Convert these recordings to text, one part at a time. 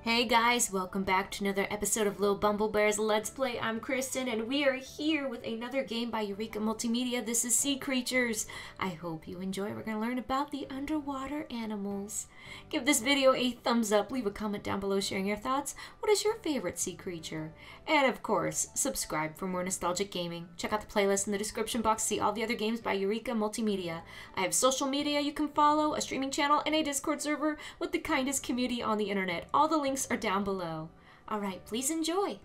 Hey guys, welcome back to another episode of Lilbumblebear's Let's Play. I'm Kristen and we are here with another game by Eureka Multimedia. This is Sea Creatures. I hope you enjoy. We're going to learn about the underwater animals. Give this video a thumbs up, leave a comment down below sharing your thoughts. What is your favorite sea creature? And of course, subscribe for more nostalgic gaming. Check out the playlist in the description box to see all the other games by Eureka Multimedia. I have social media you can follow, a streaming channel, and a Discord server with the kindest community on the internet. All the links are down below. Alright, please enjoy!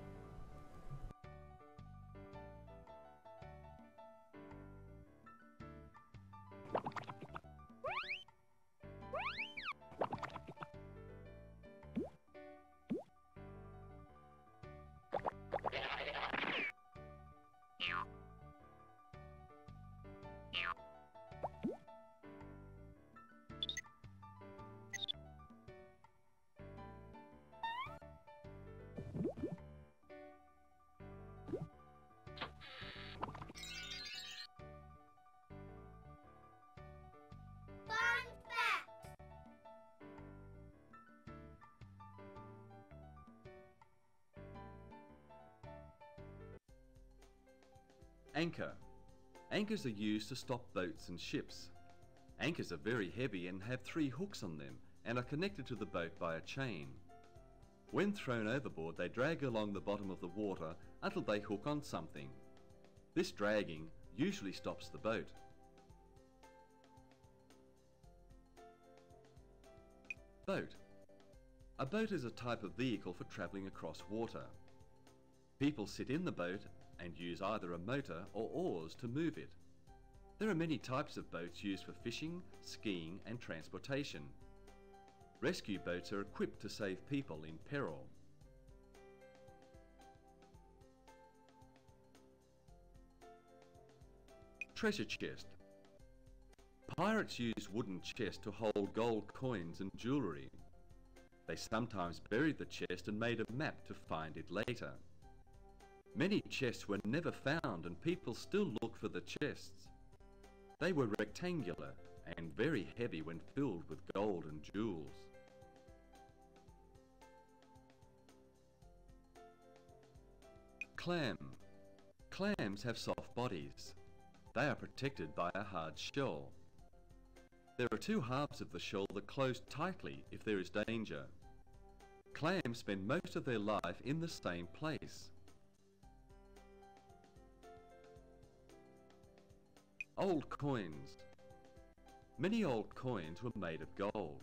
Anchor. Anchors are used to stop boats and ships. Anchors are very heavy and have 3 hooks on them and are connected to the boat by a chain. When thrown overboard, they drag along the bottom of the water until they hook on something. This dragging usually stops the boat. Boat. A boat is a type of vehicle for travelling across water. People sit in the boat and use either a motor or oars to move it. There are many types of boats used for fishing, skiing and transportation. Rescue boats are equipped to save people in peril. Treasure chest. Pirates use wooden chests to hold gold coins and jewellery. They sometimes buried the chest and made a map to find it later. Many chests were never found and people still look for the chests. They were rectangular and very heavy when filled with gold and jewels. Clam. Clams have soft bodies. They are protected by a hard shell. There are 2 halves of the shell that close tightly if there is danger. Clams spend most of their life in the same place. Old coins. Many old coins were made of gold.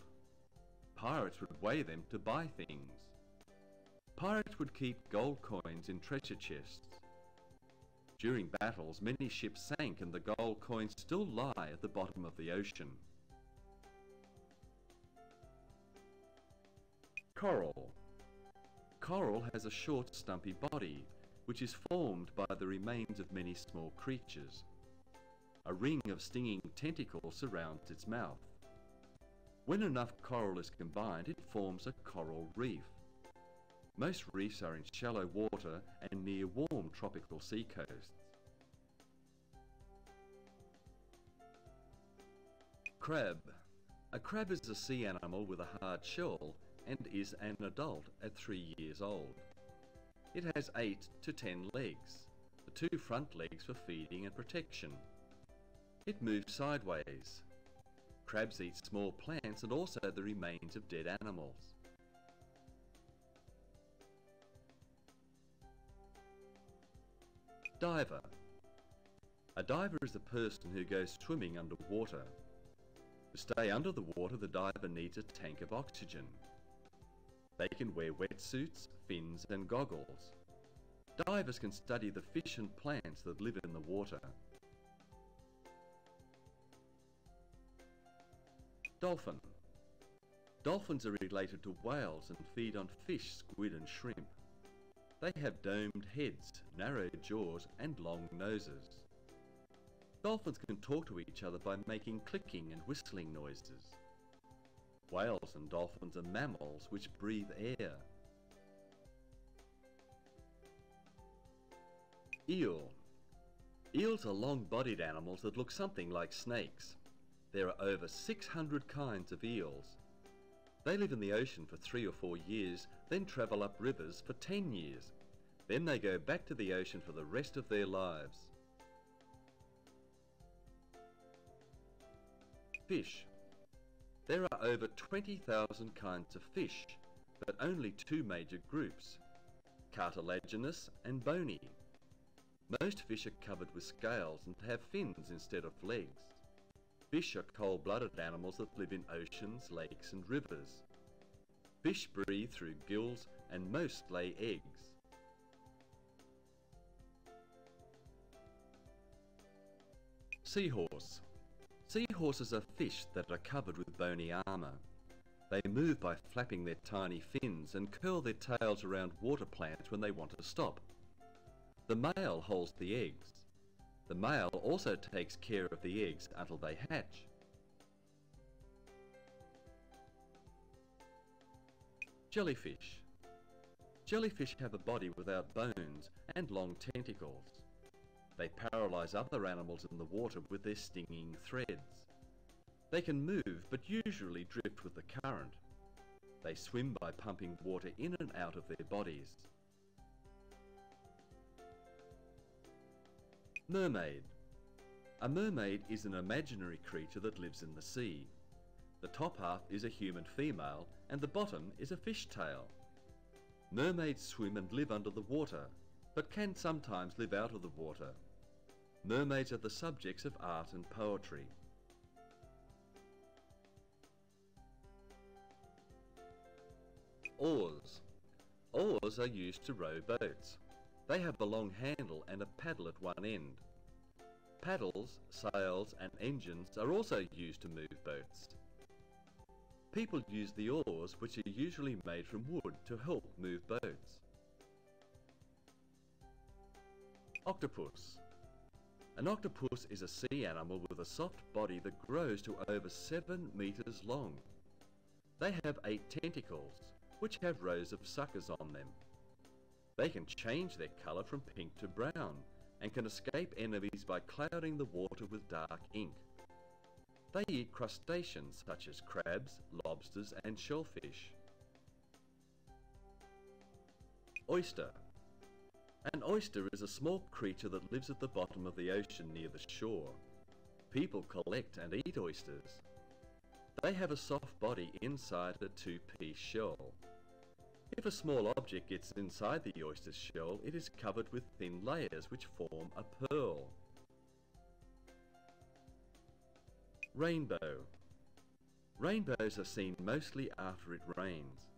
Pirates would weigh them to buy things. Pirates would keep gold coins in treasure chests. During battles, many ships sank and the gold coins still lie at the bottom of the ocean. Coral. Coral has a short, stumpy body, which is formed by the remains of many small creatures. A ring of stinging tentacles surrounds its mouth. When enough coral is combined, it forms a coral reef. Most reefs are in shallow water and near warm tropical sea coasts. Crab. A crab is a sea animal with a hard shell and is an adult at 3 years old. It has 8 to 10 legs, the 2 front legs for feeding and protection. It moves sideways. Crabs eat small plants and also the remains of dead animals. Diver. A diver is a person who goes swimming underwater. To stay under the water, the diver needs a tank of oxygen. They can wear wetsuits, fins and goggles. Divers can study the fish and plants that live in the water. Dolphin. Dolphins are related to whales and feed on fish, squid and shrimp. They have domed heads, narrow jaws and long noses. Dolphins can talk to each other by making clicking and whistling noises. Whales and dolphins are mammals which breathe air. Eel. Eels are long-bodied animals that look something like snakes. There are over 600 kinds of eels. They live in the ocean for 3 or 4 years, then travel up rivers for 10 years. Then they go back to the ocean for the rest of their lives. Fish. There are over 20,000 kinds of fish, but only 2 major groups, cartilaginous and bony. Most fish are covered with scales and have fins instead of legs. Fish are cold-blooded animals that live in oceans, lakes and rivers. Fish breathe through gills and most lay eggs. Seahorse. Seahorses are fish that are covered with bony armour. They move by flapping their tiny fins and curl their tails around water plants when they want to stop. The male holds the eggs. The male also takes care of the eggs until they hatch. Jellyfish. Jellyfish have a body without bones and long tentacles. They paralyze other animals in the water with their stinging threads. They can move but usually drift with the current. They swim by pumping water in and out of their bodies. Mermaid. A mermaid is an imaginary creature that lives in the sea. The top half is a human female and the bottom is a fish tail. Mermaids swim and live under the water, but can sometimes live out of the water. Mermaids are the subjects of art and poetry. Oars. Oars are used to row boats. They have a long handle and a paddle at one end. Paddles, sails and engines are also used to move boats. People use the oars, which are usually made from wood, to help move boats. Octopus. An octopus is a sea animal with a soft body that grows to over 7 meters long. They have 8 tentacles, which have rows of suckers on them. They can change their colour from pink to brown and can escape enemies by clouding the water with dark ink. They eat crustaceans such as crabs, lobsters and shellfish. Oyster. An oyster is a small creature that lives at the bottom of the ocean near the shore. People collect and eat oysters. They have a soft body inside a 2-piece shell. If a small object gets inside the oyster's shell, it is covered with thin layers which form a pearl. Rainbow. Rainbows are seen mostly after it rains.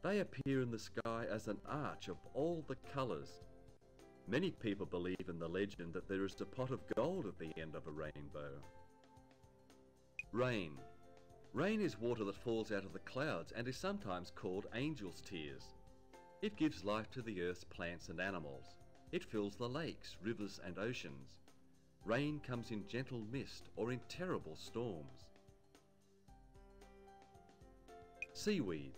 They appear in the sky as an arch of all the colours. Many people believe in the legend that there is a pot of gold at the end of a rainbow. Rain. Rain is water that falls out of the clouds and is sometimes called angel's tears. It gives life to the earth's plants and animals. It fills the lakes, rivers and oceans. Rain comes in gentle mist or in terrible storms. Seaweed.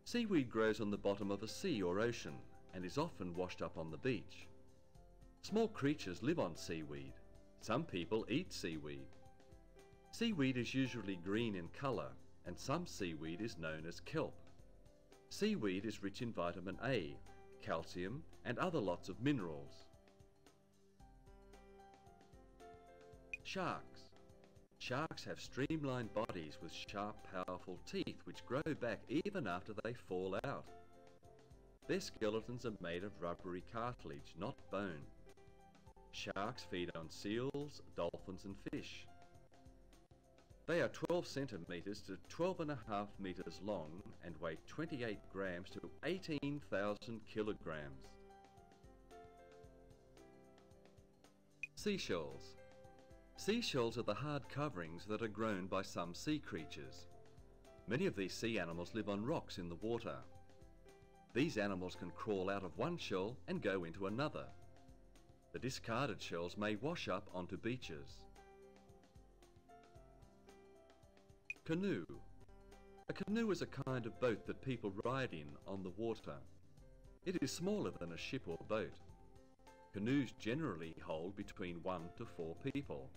Seaweed grows on the bottom of a sea or ocean and is often washed up on the beach. Small creatures live on seaweed. Some people eat seaweed. Seaweed is usually green in colour, and some seaweed is known as kelp. Seaweed is rich in vitamin A, calcium and other lots of minerals. Sharks. Sharks have streamlined bodies with sharp, powerful teeth which grow back even after they fall out. Their skeletons are made of rubbery cartilage, not bone. Sharks feed on seals, dolphins and fish. They are 12 centimetres to 12.5 metres long and weigh 28 grams to 18,000 kilograms. Seashells. Seashells are the hard coverings that are grown by some sea creatures. Many of these sea animals live on rocks in the water. These animals can crawl out of one shell and go into another. The discarded shells may wash up onto beaches. Canoe. A canoe is a kind of boat that people ride in on the water. It is smaller than a ship or boat. Canoes generally hold between 1 to 4 people.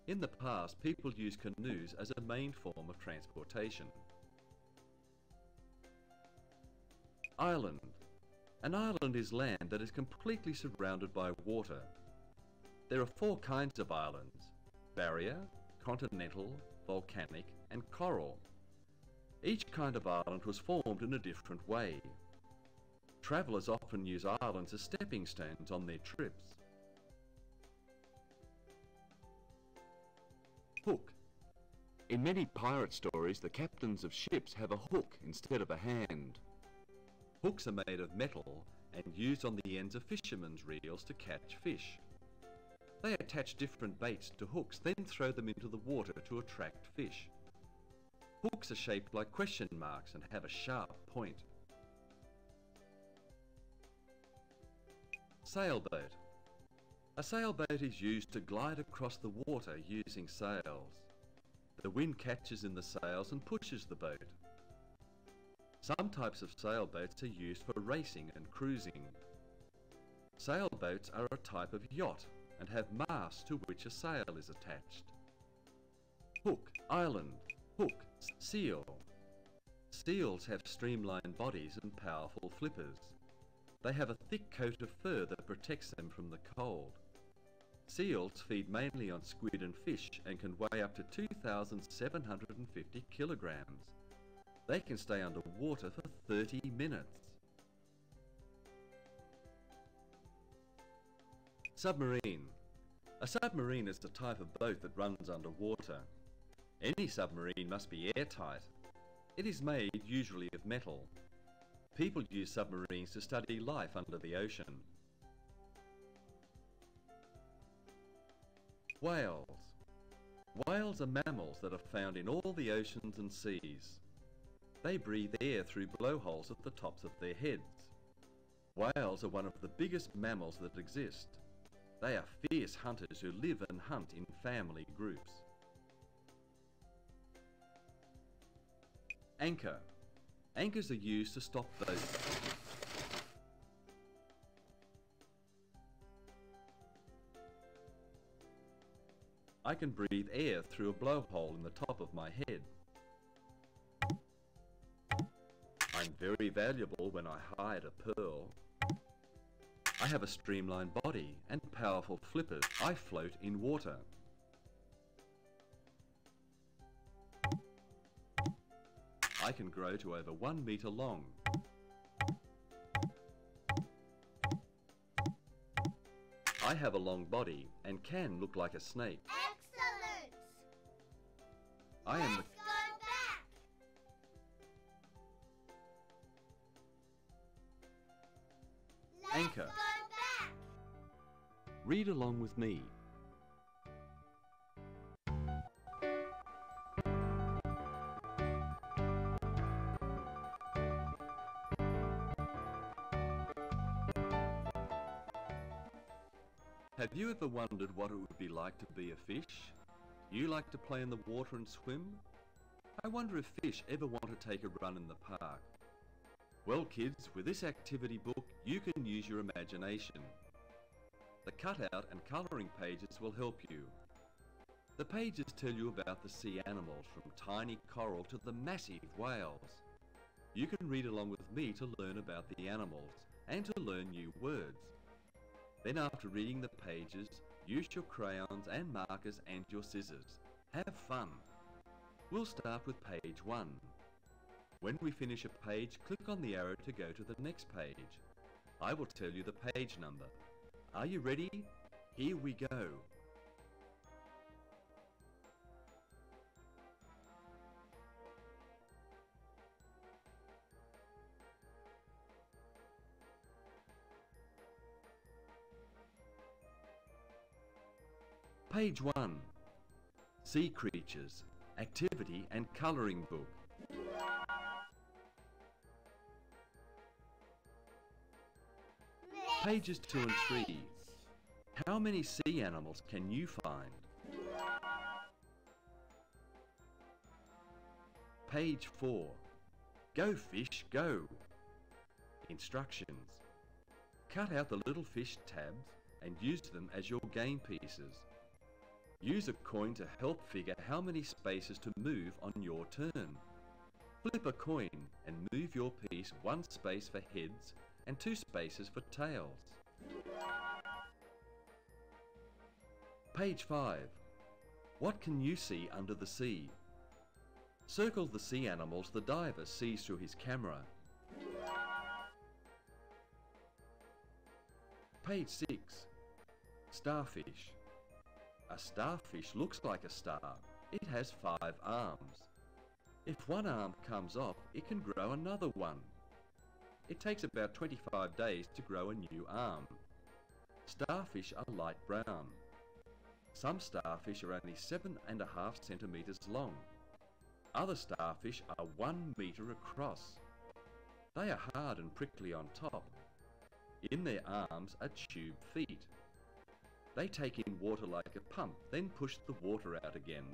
In the past, people used canoes as a main form of transportation. Island. An island is land that is completely surrounded by water. There are 4 kinds of islands: barrier, continental, volcanic, and coral. Each kind of island was formed in a different way. Travellers often use islands as stepping stones on their trips. Hook. In many pirate stories, the captains of ships have a hook instead of a hand. Hooks are made of metal and used on the ends of fishermen's reels to catch fish. They attach different baits to hooks, then throw them into the water to attract fish. Hooks are shaped like question marks and have a sharp point. Sailboat. A sailboat is used to glide across the water using sails. The wind catches in the sails and pushes the boat. Some types of sailboats are used for racing and cruising. Sailboats are a type of yacht and have masts to which a sail is attached. Hook, island, hook, seal. Seals have streamlined bodies and powerful flippers. They have a thick coat of fur that protects them from the cold. Seals feed mainly on squid and fish and can weigh up to 2,750 kilograms. They can stay underwater for 30 minutes. Submarine. A submarine is the type of boat that runs underwater. Any submarine must be airtight. It is made usually of metal. People use submarines to study life under the ocean. Whales. Whales are mammals that are found in all the oceans and seas. They breathe air through blowholes at the tops of their heads. Whales are one of the biggest mammals that exist. They are fierce hunters who live and hunt in family groups. Anchor. Anchors are used to stop boats. I can breathe air through a blowhole in the top of my head. I'm very valuable when I hide a pearl. I have a streamlined body and powerful flippers. I float in water. I can grow to over 1 meter long. I have a long body and can look like a snake. Excellent! I am the Let's go back! Anchor. Let's go back! Read along with me. Have you ever wondered what it would be like to be a fish? You like to play in the water and swim? I wonder if fish ever want to take a run in the park. Well kids, with this activity book you can use your imagination. The cutout and colouring pages will help you. The pages tell you about the sea animals, from tiny coral to the massive whales. You can read along with me to learn about the animals and to learn new words. Then after reading the pages, use your crayons and markers and your scissors. Have fun. We'll start with page 1. When we finish a page, click on the arrow to go to the next page. I will tell you the page number. Are you ready? Here we go. Page 1. Sea Creatures, Activity and Colouring Book. Pages 2 and 3. How many sea animals can you find? Page 4. Go fish, go. Instructions. Cut out the little fish tabs and use them as your game pieces. Use a coin to help figure how many spaces to move on your turn. Flip a coin and move your piece 1 space for heads and 2 spaces for tails. Page 5. What can you see under the sea? Circle the sea animals the diver sees through his camera. Page 6. Starfish. A starfish looks like a star. It has 5 arms. If one arm comes off, it can grow another one. It takes about 25 days to grow a new arm. Starfish are light brown. Some starfish are only 7.5 centimetres long. Other starfish are 1 metre across. They are hard and prickly on top. In their arms are tube feet. They take in water like a pump, then push the water out again.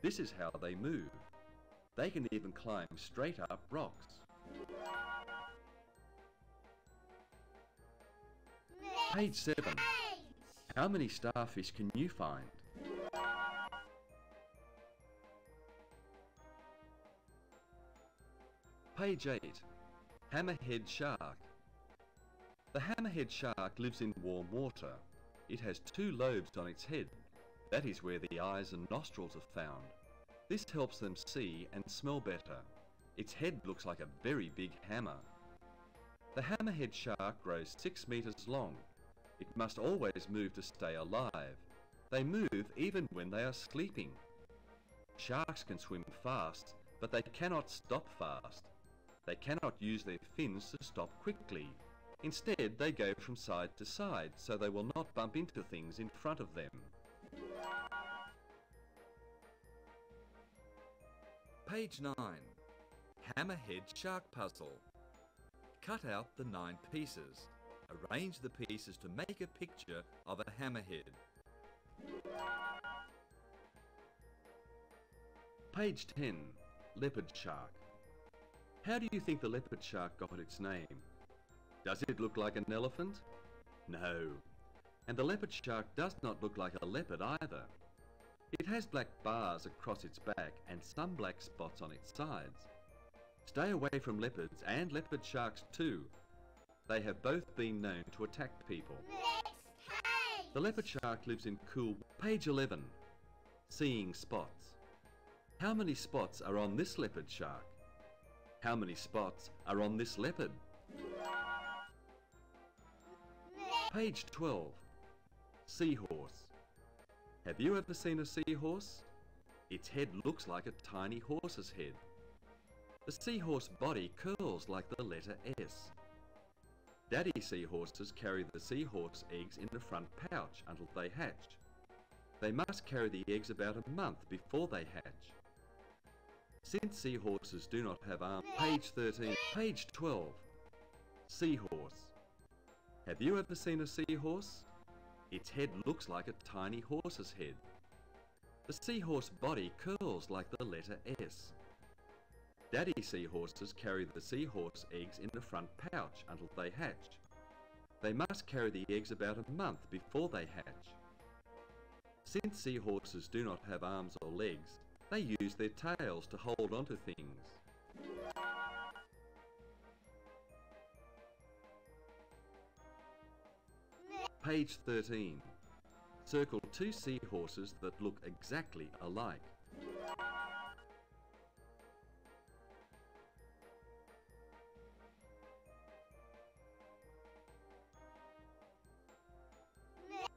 This is how they move. They can even climb straight up rocks. Page 7. How many starfish can you find? Page 8. Hammerhead shark. The hammerhead shark lives in warm water. It has 2 lobes on its head. That is where the eyes and nostrils are found. This helps them see and smell better. Its head looks like a very big hammer. The hammerhead shark grows 6 meters long. It must always move to stay alive. They move even when they are sleeping. Sharks can swim fast, but they cannot stop fast. They cannot use their fins to stop quickly. Instead, they go from side to side so they will not bump into things in front of them. Page 9. Hammerhead shark puzzle. Cut out the 9 pieces. Arrange the pieces to make a picture of a hammerhead. Page 10. Leopard shark. How do you think the leopard shark got its name? Does it look like an elephant? No. And the leopard shark does not look like a leopard either. It has black bars across its back and some black spots on its sides. Stay away from leopards and leopard sharks too. They have both been known to attack people. Next page. The leopard shark lives in cool... Page 11. Seeing spots. How many spots are on this leopard shark? How many spots are on this leopard? Page 12. Seahorse. Have you ever seen a seahorse? Its head looks like a tiny horse's head. The seahorse body curls like the letter S. Daddy seahorses carry the seahorse eggs in the front pouch until they hatch. They must carry the eggs about a month before they hatch. Since seahorses do not have arms... Page 13. Page 12. Seahorse. Have you ever seen a seahorse? Its head looks like a tiny horse's head. The seahorse body curls like the letter S. Daddy seahorses carry the seahorse eggs in the front pouch until they hatch. They must carry the eggs about a month before they hatch. Since seahorses do not have arms or legs, they use their tails to hold onto things. Page 13. Circle 2 seahorses that look exactly alike.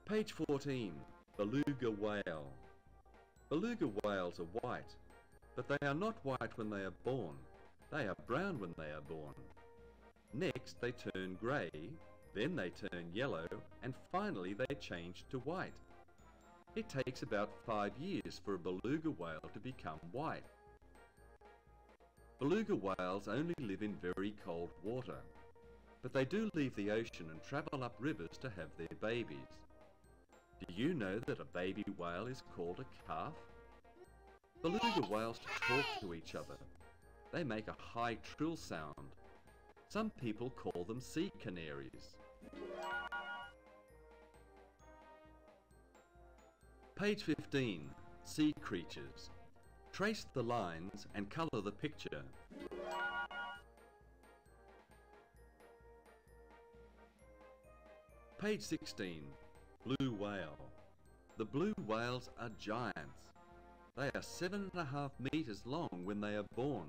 Page 14. Beluga whale. Beluga whales are white, but they are not white when they are born. They are brown when they are born. Next they turn grey, then they turn yellow, and finally they change to white. It takes about 5 years for a beluga whale to become white. Beluga whales only live in very cold water, but they do leave the ocean and travel up rivers to have their babies. Do you know that a baby whale is called a calf? Beluga whales talk to each other. They make a high trill sound. Some people call them sea canaries. Page 15. Sea creatures. Trace the lines and colour the picture. Page 16. Blue whale. The blue whales are giants. They are 7.5 metres long when they are born.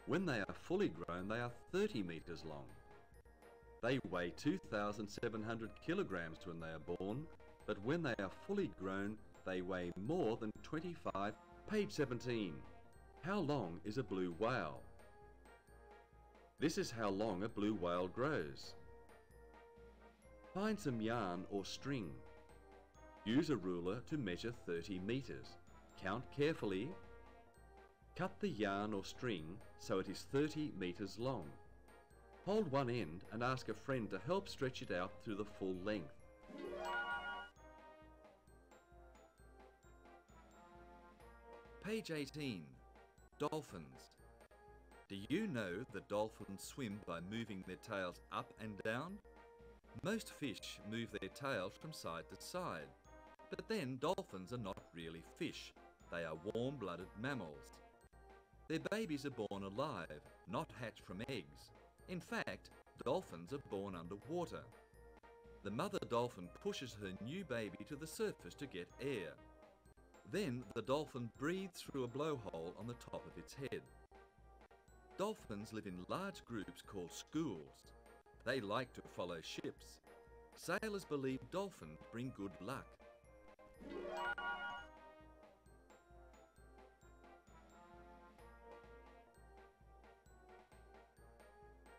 When they are fully grown, they are 30 metres long. They weigh 2,700 kilograms when they are born, but when they are fully grown, they weigh more than 25. Page 17. How long is a blue whale? This is how long a blue whale grows. Find some yarn or string. Use a ruler to measure 30 metres. Count carefully. Cut the yarn or string so it is 30 metres long. Hold one end and ask a friend to help stretch it out through the full length. Page 18. Dolphins. Do you know that dolphins swim by moving their tails up and down? Most fish move their tails from side to side, but then dolphins are not really fish. They are warm-blooded mammals. Their babies are born alive, not hatched from eggs. In fact, dolphins are born underwater. The mother dolphin pushes her new baby to the surface to get air. Then the dolphin breathes through a blowhole on the top of its head. Dolphins live in large groups called schools. They like to follow ships. Sailors believe dolphins bring good luck.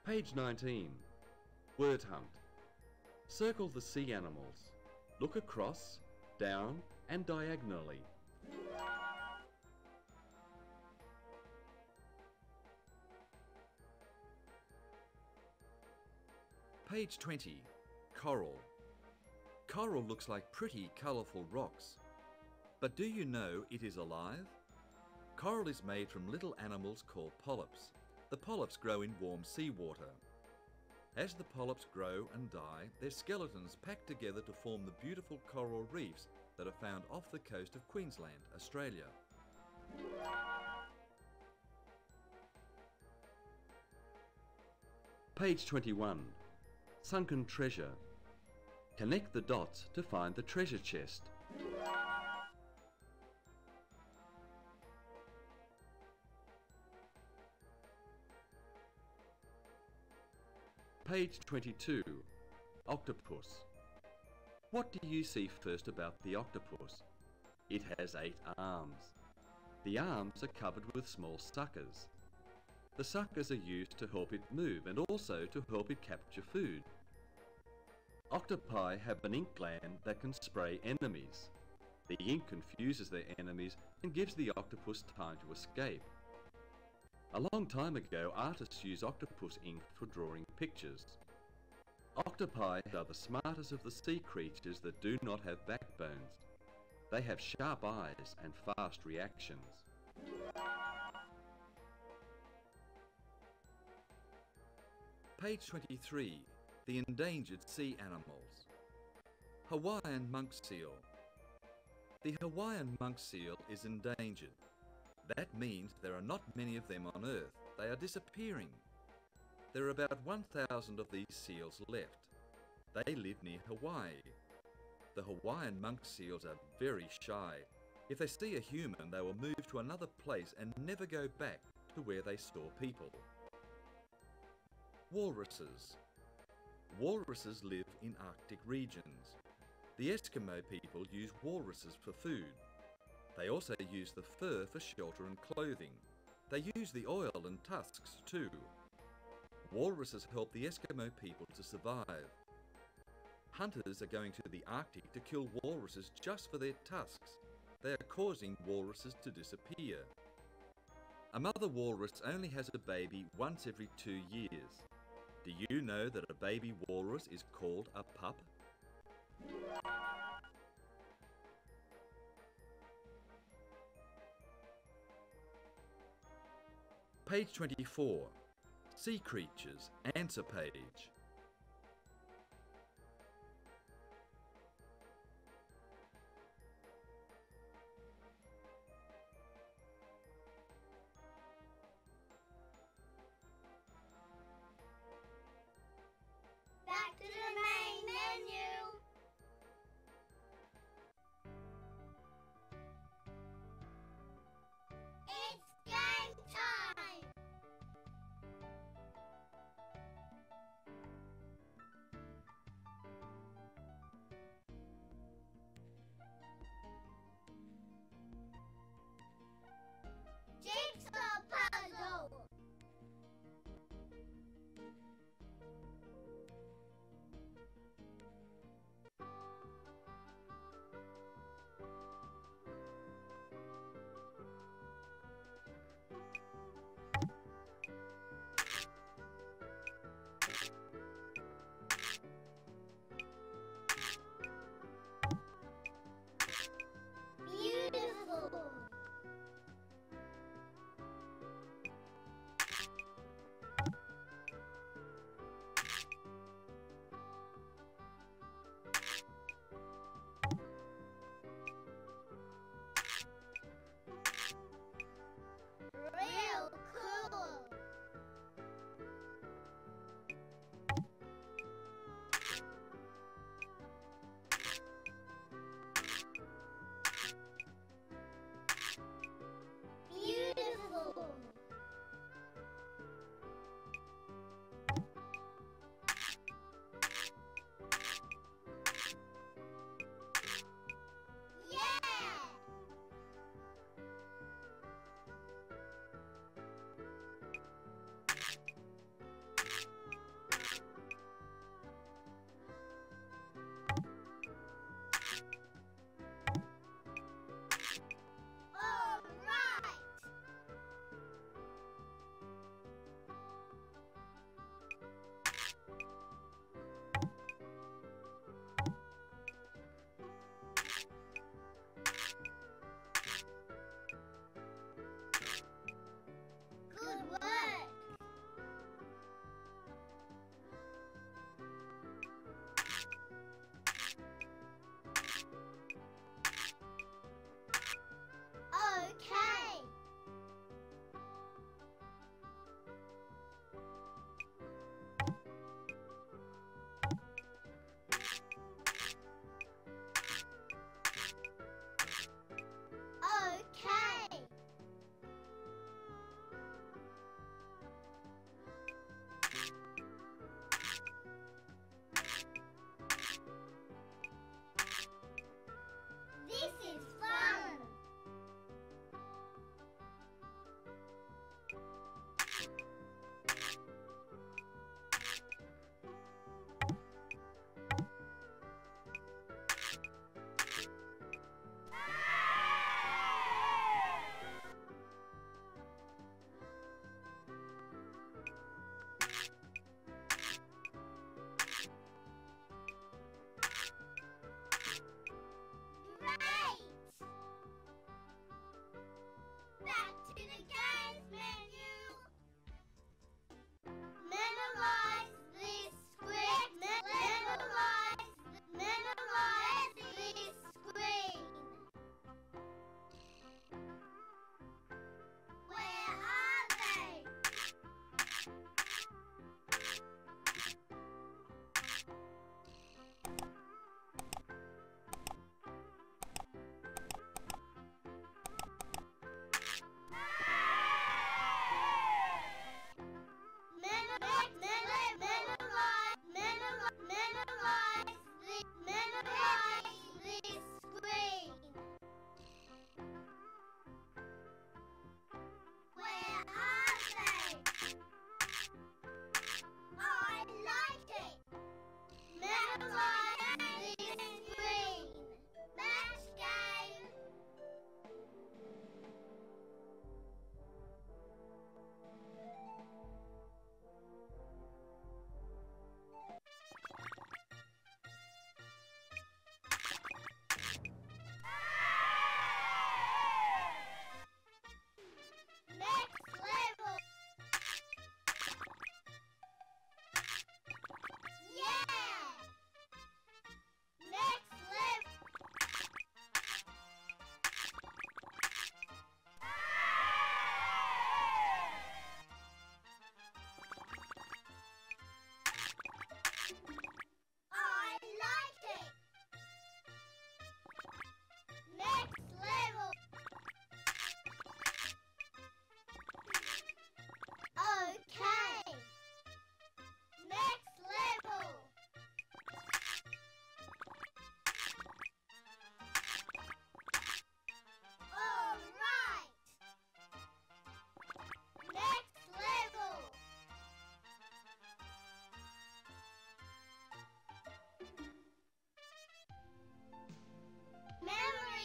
Page 19. Word hunt. Circle the sea animals. Look across, down and diagonally. Page 20. Coral. Coral looks like pretty colourful rocks. But do you know it is alive? Coral is made from little animals called polyps. The polyps grow in warm seawater. As the polyps grow and die, their skeletons pack together to form the beautiful coral reefs that are found off the coast of Queensland, Australia. Page 21. Sunken treasure. Connect the dots to find the treasure chest. Page 22. Octopus. What do you see first about the octopus? It has 8 arms. The arms are covered with small suckers. The suckers are used to help it move and also to help it capture food. Octopi have an ink gland that can spray enemies. The ink confuses their enemies and gives the octopus time to escape. A long time ago, artists used octopus ink for drawing pictures. Octopi are the smartest of the sea creatures that do not have backbones. They have sharp eyes and fast reactions. Page 23. The endangered sea animals. Hawaiian monk seal. The Hawaiian monk seal is endangered. That means there are not many of them on Earth. They are disappearing. There are about 1,000 of these seals left. They live near Hawaii. The Hawaiian monk seals are very shy. If they see a human, they will move to another place and never go back to where they store people. Walruses. Walruses live in Arctic regions. The Eskimo people use walruses for food. They also use the fur for shelter and clothing. They use the oil and tusks too. Walruses help the Eskimo people to survive. Hunters are going to the Arctic to kill walruses just for their tusks. They are causing walruses to disappear. A mother walrus only has a baby once every 2 years. Do you know that a baby walrus is called a pup? Page 24. Sea Creatures. Answer page. Back to the main menu.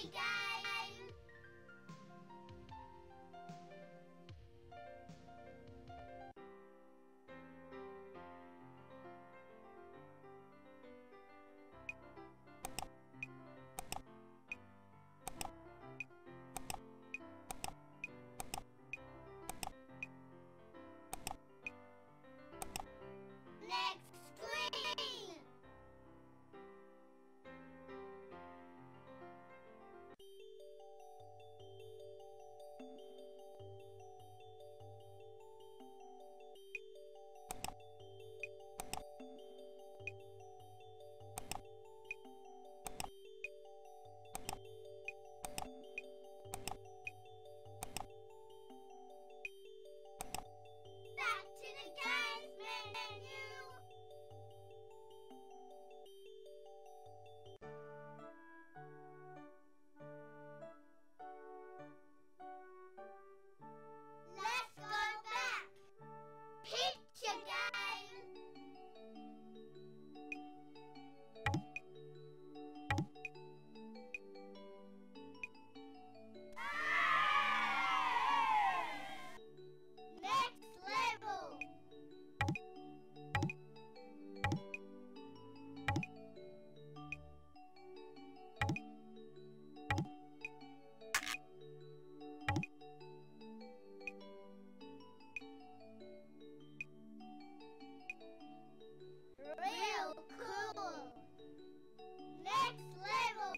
game. Next screen. Back to the games menu. Let's go back. Picture game. Next level. Real cool. Next level.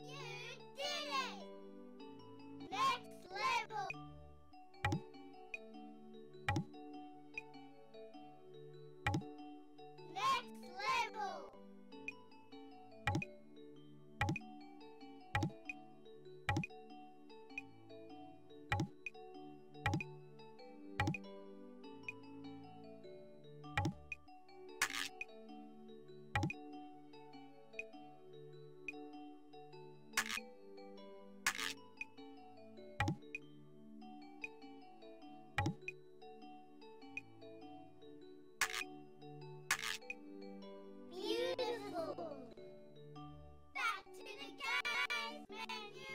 You did it. Next level. Next level. Beautiful. Back to the games menu.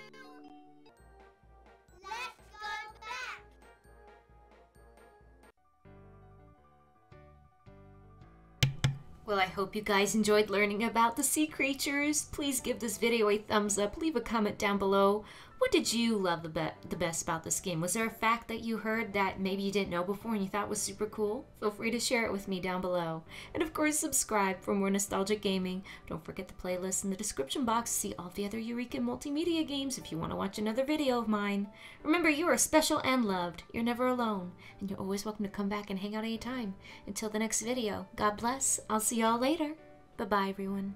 Let's go back. Well, I hope you guys enjoyed learning about the sea creatures. Please give this video a thumbs up. Leave a comment down below. What did you love the best about this game? Was there a fact that you heard that maybe you didn't know before and you thought was super cool? Feel free to share it with me down below. And of course, subscribe for more nostalgic gaming. Don't forget the playlist in the description box to see all the other Eureka Multimedia games if you want to watch another video of mine. Remember, you are special and loved. You're never alone. And you're always welcome to come back and hang out anytime. Until the next video, God bless. I'll see y'all later. Bye-bye, everyone.